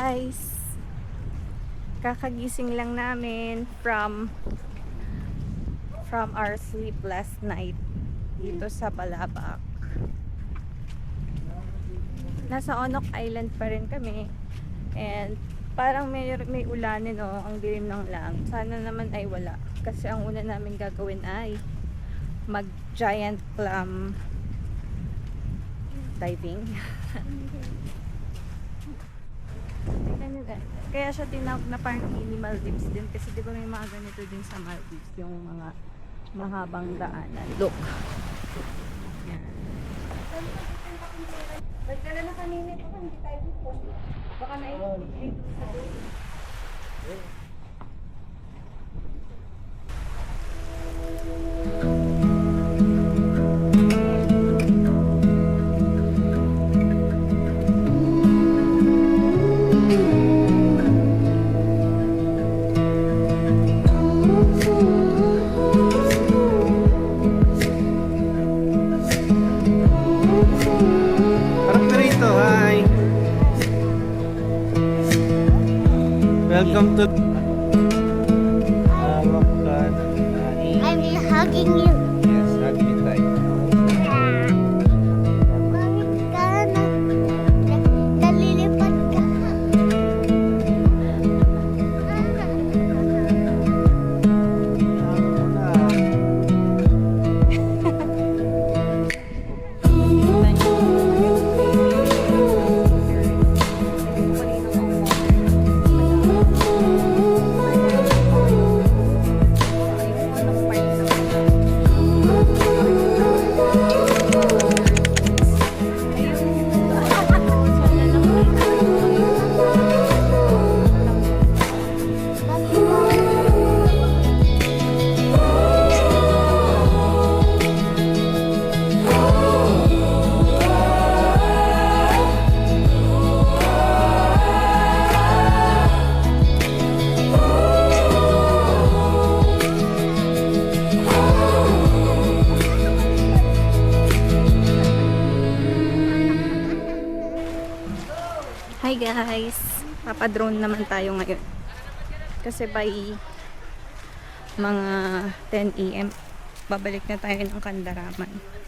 guys! Kakagising lang namin from our sleep last night dito sa Balabac. Nasa Onok Island pa rin kami and parang may ulanin, no? Ang dilim ng lang. Sana naman ay wala kasi ang una namin gagawin ay mag giant clam diving. Kaya siya tinawag na parang mini Maldives din kasi di ba may mga ganito din sa Maldives, yung mga mahabang daanan. Look. Yan. Nagdala na kanina ito, hindi tayo dito. Baka na-ibig sa doon. Welcome to I'm hugging you. Yes, hugging you tayo. Bakit ka na? Nalilipat ka. Hi guys! Papadrone naman tayo ngayon. Kasi by mga 10 AM babalik na tayo ng Kandaraman.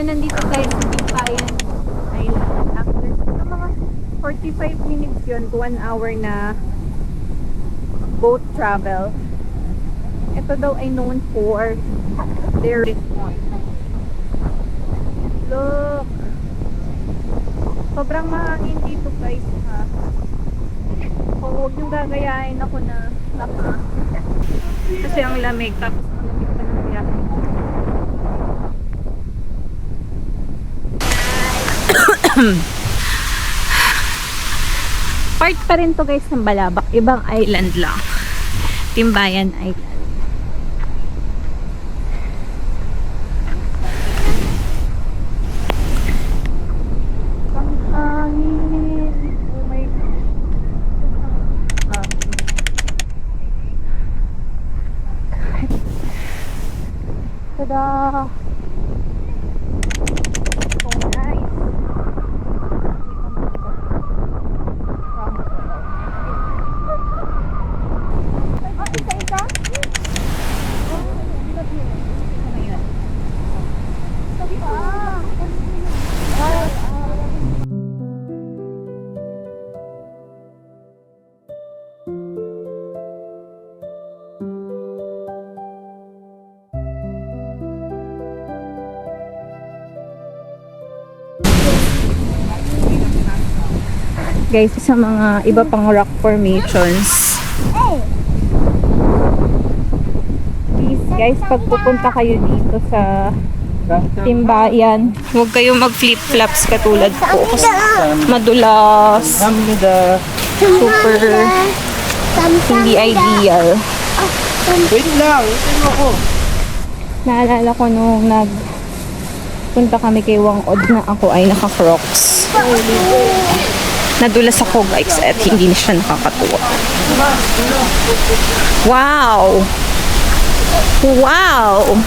Nandito tayo sa Bipayan Island. After mga 45 minutes yun to 1 hour na boat travel. Ito daw ay known for their point. Look! Sobrang mahangin dito guys ha. Kung huwag niyong gagayahin ako na naka. Kasi ang lamig tapos malamig pa ng biyahe. Part pa rin to guys ng Balabac, ibang island lang. Timbayan Island. Ang hangin. Oh my God. Tada! So nice. Guys, sa mga iba pang rock formations, please guys, pag pupunta kayo dito sa Timbayan, huwag kayo mag-flip-flops katulad ko kasi madulas, super hindi ideal. Wait lang, ito ako. Naalala ko nung punta kami kay Wang Od na ako ay naka-crocs. Nadulas ako guys at hindi na siya nakakatuwa. Wow! Wow!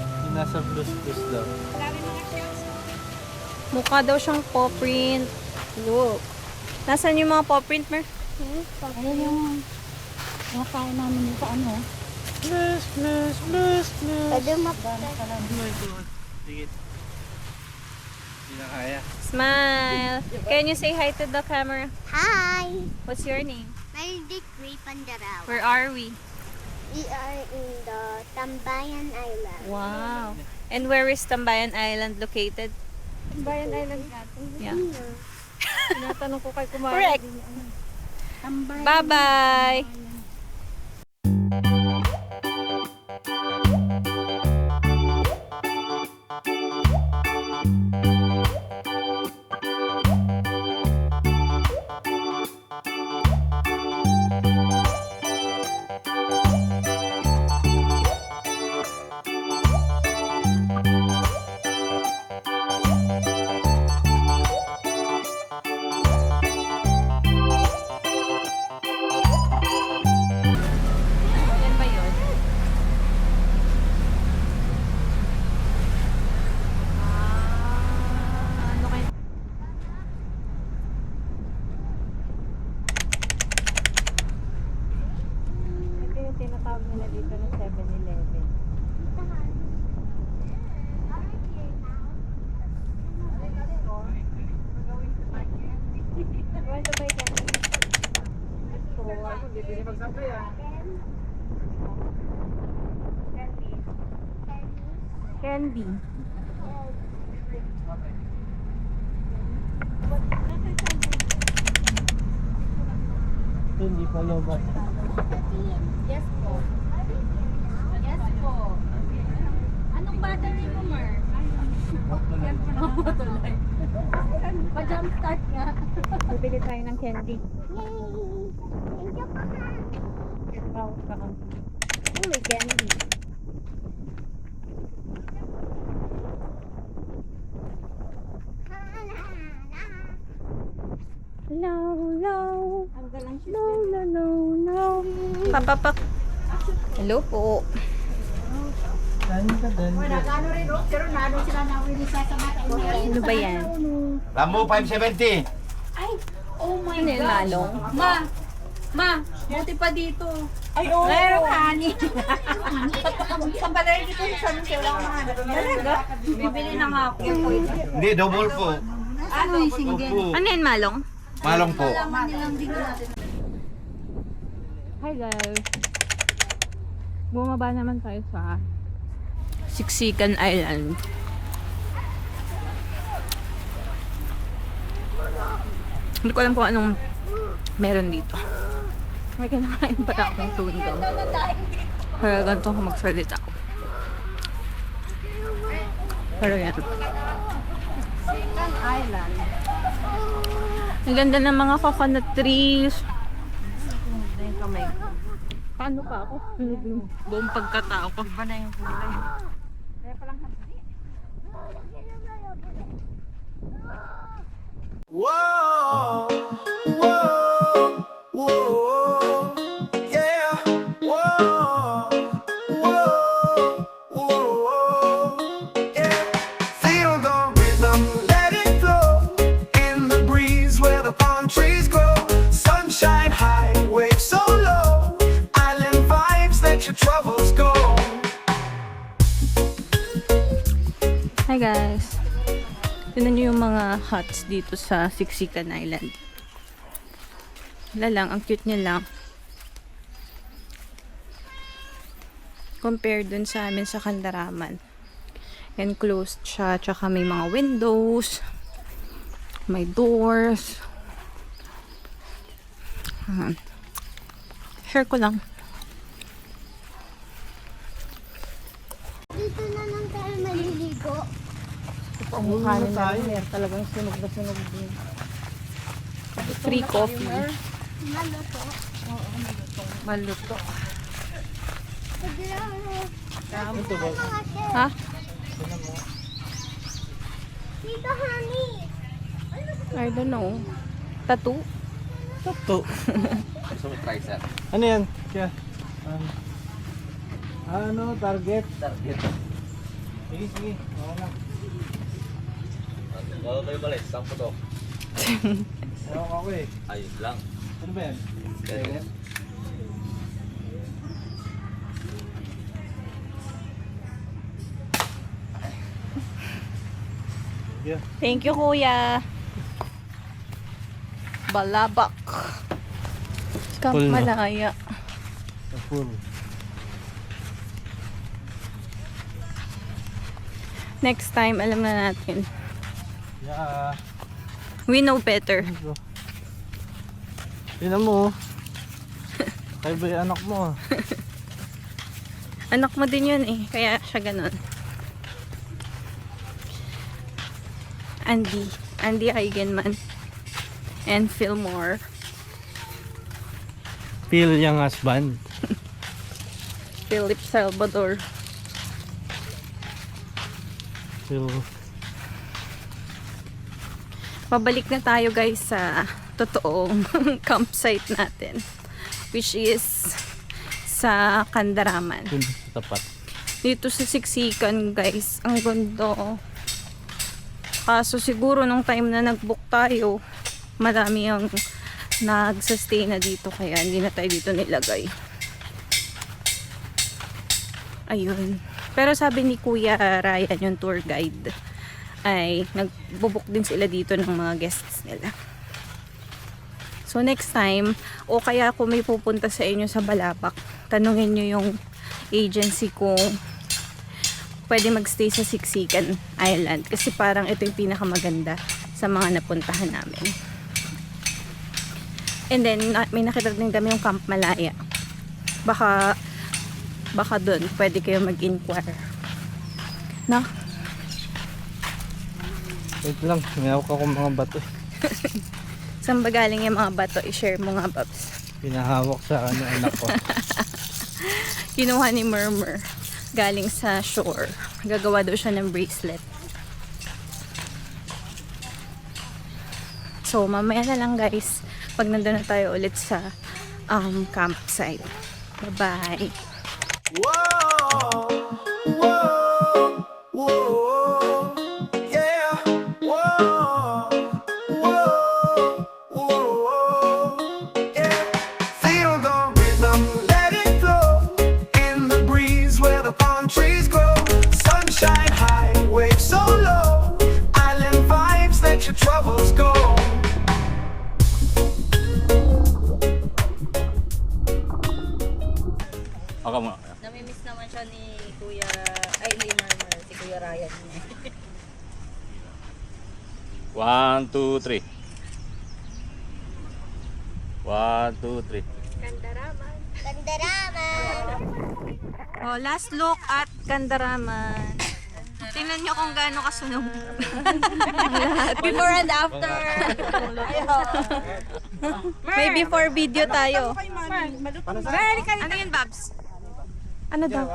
Yung nasa blues daw. Mukha daw siyang paw print. Look. Nasaan yung mga paw print, Mer? Ayun yung nakain namin sa ano. Blues. Pwede mapagod. Oh my God. Sige. Hindi na kaya. Smile. Can you say hi to the camera? Hi! What's your name? Maldic Ray Pandaraw. Where are we? We are in the Tambayan Island. Wow. And where is Tambayan Island located? Tambayan Island Yeah. Tinatanong ko kay Kumari. Correct. Tambayan. Bye-bye. Yan ba yun? Ano kayo? Ito yung tinatawag nila dito ng 7-Eleven. pwede mag-supply ah. Candy. Hindi pa lobat. Yes po. Yes po. Anong bata niyo mo, Mar? Matulay. Pa-jump start nga. Bibili tayo ng candy. Wow, oh, may candy. No, no. No, no, no, no. Papapak. Hello po. Dami ka dali. Ano ba yan? Rambo 570. Oh my Ano yung malong? Ma, buti pa dito. Ay, oo. Meron honey. Kampalay dito sa samin siya lang mga Talaga? Bibili na nga ako. Hindi, double po. Ano yung single? Opo. Ano yan, malong? Malong po. Alaman nilang din natin. Hi guys. Bumaba naman tayo sa Siksikan Island. Hindi ko alam kung anong meron dito. May kinakain pa akong tuna. Pero ganito ako magsalita ko. Pero yan. Island. Ang ganda ng mga coconut trees. Paano pa ako? Buong pagkatao ko. Iba na yung kulay. Whoa, whoa, whoa, yeah. Whoa, whoa, whoa, yeah. Feel the rhythm, let it flow. In the breeze where the palm trees grow. Sunshine high, waves so low. Island vibes, let your troubles go. Hi guys. Tignan nyo yung mga huts dito sa Siksikan Island. Wala lang, ang cute niya lang. Compare dun sa amin sa Kandaraman. Enclosed siya, tsaka may mga windows, may doors. Share ko lang. Dito na lang tayo maliligo. Ang mukha nila, talagang sunog na sunog din. Free coffee. Maluto. Maluto. Ito ba? Ha? Dito, honey. I don't know. Tattoo? Toto. Gusto mo try, sir? Ano yan? Kaya, ano, target? Target. Sige, sige. Oo na. Wala tayo balis. Saan po to? Ewan ko ako eh. Ayos lang. Ano ba yan? Target. Yeah. Thank you, kuya. Balabak. Camp Full na. Malaya. Full. Next time, alam na natin. Yeah. We know better. Tingnan mo. Kaya ba yung anak mo? Anak mo din yun eh. Kaya siya ganun. Andy Eigenman. And Fillmore. Phil yung husband. Philip Salvador. Phil. Pabalik na tayo guys sa totoong campsite natin. Which is sa Kandaraman. Dun sa tapat. Dito sa Siksikan guys. Ang ganda. Kaso siguro nung time na nag-book tayo, marami ang nag-stay na dito. Kaya hindi na tayo dito nilagay. Ayun. Pero sabi ni Kuya Ryan, yung tour guide, ay nagbubuk din sila dito ng mga guests nila. So next time, o kaya kung may pupunta sa inyo sa Balabac, tanungin nyo yung agency kung pwede magstay sa Siksikan Island. Kasi parang ito yung pinakamaganda sa mga napuntahan namin. And then, may nakita din kami yung Camp Malaya. Baka doon, pwede kayo mag-inquire. No? Wait lang, may hawak ako mga bato. Saan ba galing yung mga bato? I-share mo nga, Babs. Pinahawak sa anak ko. Kinuha ni Murmur. Galing sa shore. Gagawa daw siya ng bracelet. So, mamaya na lang guys. Pag nandun na tayo ulit sa campsite. Bye-bye. Whoa, whoa, whoa, yeah. Whoa, whoa, whoa, yeah. Feel the rhythm, let it flow. In the breeze where the palm trees grow. Sunshine high, waves so low. Island vibes, let your troubles go. Ako muna. Namimiss naman siya ni Kuya, ay ni Murmur, si Kuya Ryan niya. 1, 2, 3. 1, 2, 3. Kandaraman. Oh, last look at Kandaraman. Tingnan nyo kung gaano kasunog. Before and after. May before video tayo. Ano yun, Babs? Ano daw?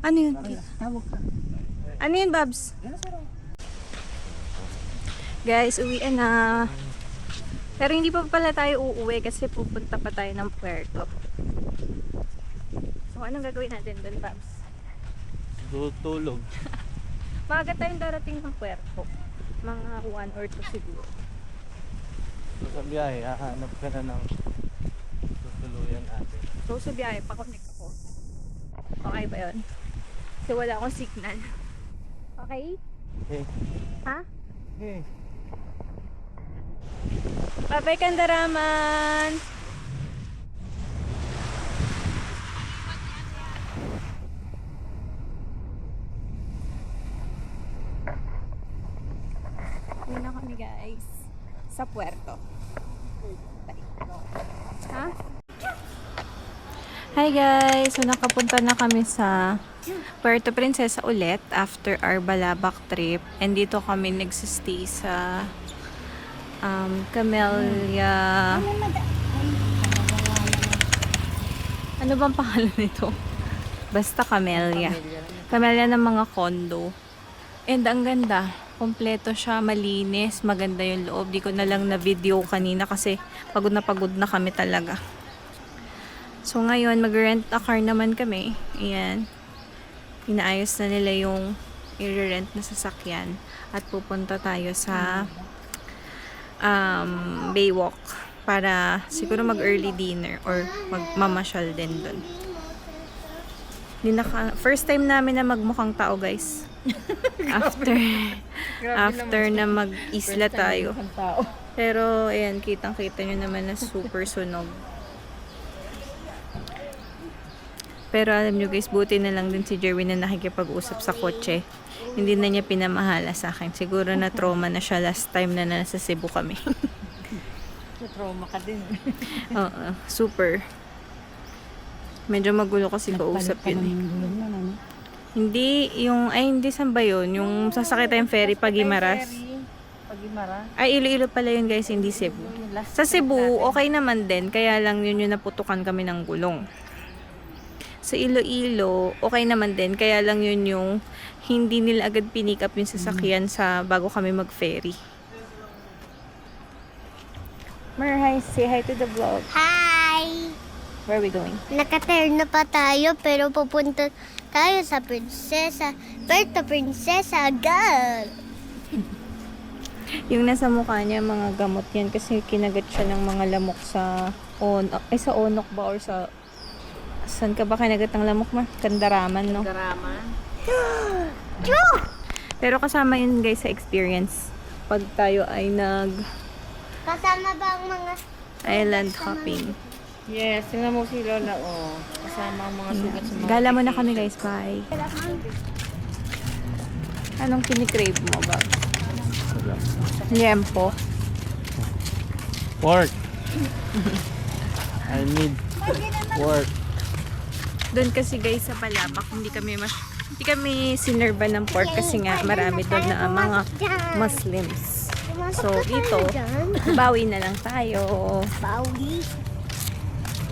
Ano yun? Ano yun, Babs? Guys, uwian na. Pero hindi pa pala tayo uuwi kasi pupunta pa tayo ng Puerto. So, anong gagawin natin doon, Babs? Tutulog. Maaga tayong darating ng Puerto. Mga 1 or 2 siguro. So, sa biyahe, hahanap ka na ng tutuluyan natin. So, sa biyahe, pa-connect ako. Okay ba yun? Kasi wala akong signal. Okay? Okay. Ha? Okay. Bye-bye, Kandaraman! Uwi na kami, guys. Sa Puerto. Bye. Ha? Hi guys! So nakapunta na kami sa Puerto Princesa ulit after our Balabac trip. And dito kami nagsistay sa Camellia. Ano bang pangalan nito? Basta Camellia. Camellia ng mga condo. And ang ganda. Kompleto siya, malinis, maganda yung loob. Di ko na lang na video kanina kasi pagod na kami talaga. So ngayon, mag-rent a car naman kami. Ayan. Pinaayos na nila yung i-rent na sasakyan. At pupunta tayo sa Baywalk. Para siguro mag-early dinner or magmamasyal din dun. First time namin na magmukhang tao, guys. After na mag-isla tayo. Pero, ayan, kitang-kita nyo naman na super sunog. Pero alam nyo guys, buti na lang din si Jerwin na nakikipag-usap sa kotse. Hindi na niya pinamahala sa akin. Siguro na trauma na siya last time na nasa Cebu kami. Trauma ka din. Oo, super. Medyo magulo kasi kausap yun. Hindi, hindi saan ba yun? Yung sasakay tayong ferry pag Guimaras. Ay, Iloilo pala yun guys, hindi Cebu. Sa Cebu, okay naman din. Kaya lang yun yung naputukan kami ng gulong. Sa Iloilo, okay naman din. Kaya lang yun yung hindi nila agad pinick up yung sasakyan sa bago kami mag-ferry. Mer, hi. Say hi to the vlog. Hi! Where are we going? Nakaturn na pa tayo pero pupunta tayo sa Puerto Princesa agad. Yung nasa mukha niya, mga gamot yan kasi kinagat siya ng mga lamok sa sa onok ba or sa saan ka ba kinagat ng lamok ma? Kandaraman, no? Kandaraman. Pero kasama yun guys sa experience. Pag tayo ay Kasama ba ang mga Island hopping. Yes, tingnan mo si Lola, oh. Kasama ang mga sugat sa mga... Gala mo na kami guys, bye. Anong kinikrave mo ba? Liempo. Work. I need work. Doon kasi guys sa Palabak, hindi kami sinerba ng pork kasi nga marami doon na mga Muslims. So dito, bawi na lang tayo. Bawi.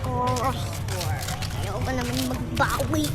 Oh, ayaw ko naman magbawi.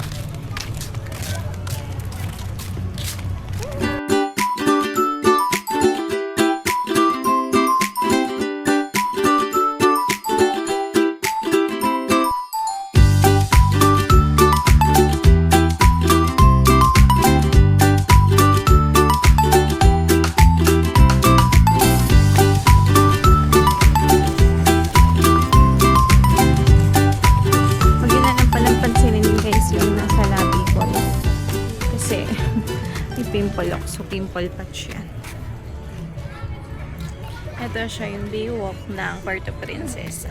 So, pimple patch yan. Ito siya yung Baywalk ng Puerto Princesa.